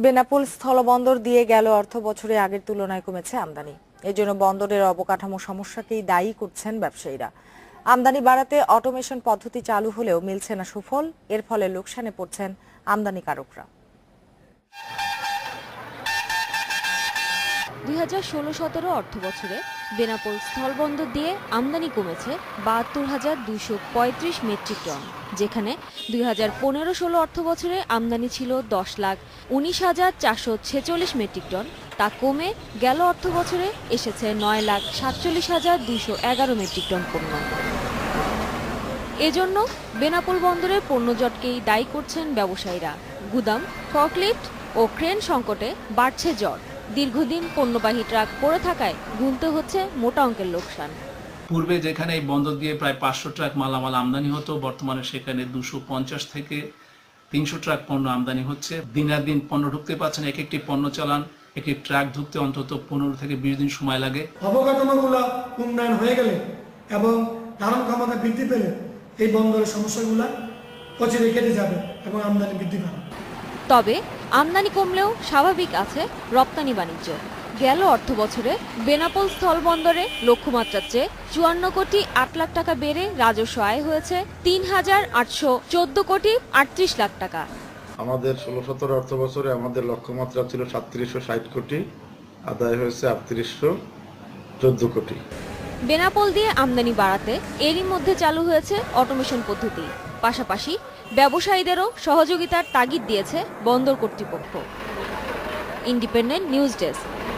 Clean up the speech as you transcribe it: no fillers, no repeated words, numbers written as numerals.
বেনাপোল স্থলবন্দর দিয়ে গেল অর্থ বছরে আগের তুলনায় কমেছে আমদানি। এজন্য বন্দরের অবকাঠামো সমস্যাকেই দায়ী করছেন ব্যবসায়ীরা। আমদানি বাড়াতে অটোমেশন পদ্ধতি চালু হলেও মিলছে না সুফল। এর ফলে লোকসানে পড়ছেন আমদানিকারকরা। 2016-17 অর্থবছরে বেনাপোল স্থলবন্দর দিয়ে আমদানি কমেছে ৭২,২35 মেট্রিক টন, যেখানে 2015-16 অর্থবছরে আমদানি ছিল ১০,১৯,৪৪৬ মেট্রিক টন। তা কমে গেল অর্থবছরে এসেছে ৯,৪৭,২১১ মেট্রিক টন পণ্য। এজন্য বেনাপোল বন্দরের পণ্যজটকেই দায়ী করছেন ব্যবসায়ীরা। গুদাম, ফর্কলিফট ও ক্রেন সংকটে বাড়ছে জট। দীর্ঘদিন পণ্যবাহী ট্রাক পড়ে থাকায় গুনতে হচ্ছে মোটা অঙ্কের লোকসান। পূর্বে যেখানে এই বন্দর দিয়ে প্রায় ৫০০ ট্রাক মালামাল আমদানি হতো, বর্তমানে সেখানে ২৫০ থেকে ৩০০ ট্রাক পণ্য আমদানি হচ্ছে। দিনের দিন পণ্য ঢুকতে পারছেন, এক একটি পণ্য চালান একটি ট্রাক ঢুকতে অন্তত ১৫ থেকে ২০ দিন সময় লাগে। অবকাঠামোগুলো উন্নয়ন হয়ে গেলে এবং ধারণ ক্ষমতা বৃদ্ধি পেলে এই বন্দরের সমস্যাগুলো অচিরে কেটে যাবে এবং আমদানি বৃদ্ধি পাবে। তবে আমদানি কমলেও স্বাভাবিক আছে রপ্তানি বাণিজ্য। গেল অর্থবছরে বেনাপোল স্থলবন্দরে লক্ষ্যমাত্রার চেয়ে ৫৪ কোটি ৮ লাখ টাকা বেড়ে রাজস্ব আয় হয়েছে ৩,৮১৪ কোটি ৩৮ লাখ টাকা। আমাদের 16-17 অর্থবছরে আমাদের লক্ষ্যমাত্রা ছিল ৩৭৬০ কোটি, আদায় হয়েছে ৩৮১৪ কোটি। বেনাপোল দিয়ে আমদানি বাড়াতে এরই মধ্যে চালু হয়েছে অটোমেশন পদ্ধতি। পাশাপাশি ব্যবসায়ীদেরও সহযোগিতার তাগিদ দিয়েছে বন্দর কর্তৃপক্ষ। Independent news desk.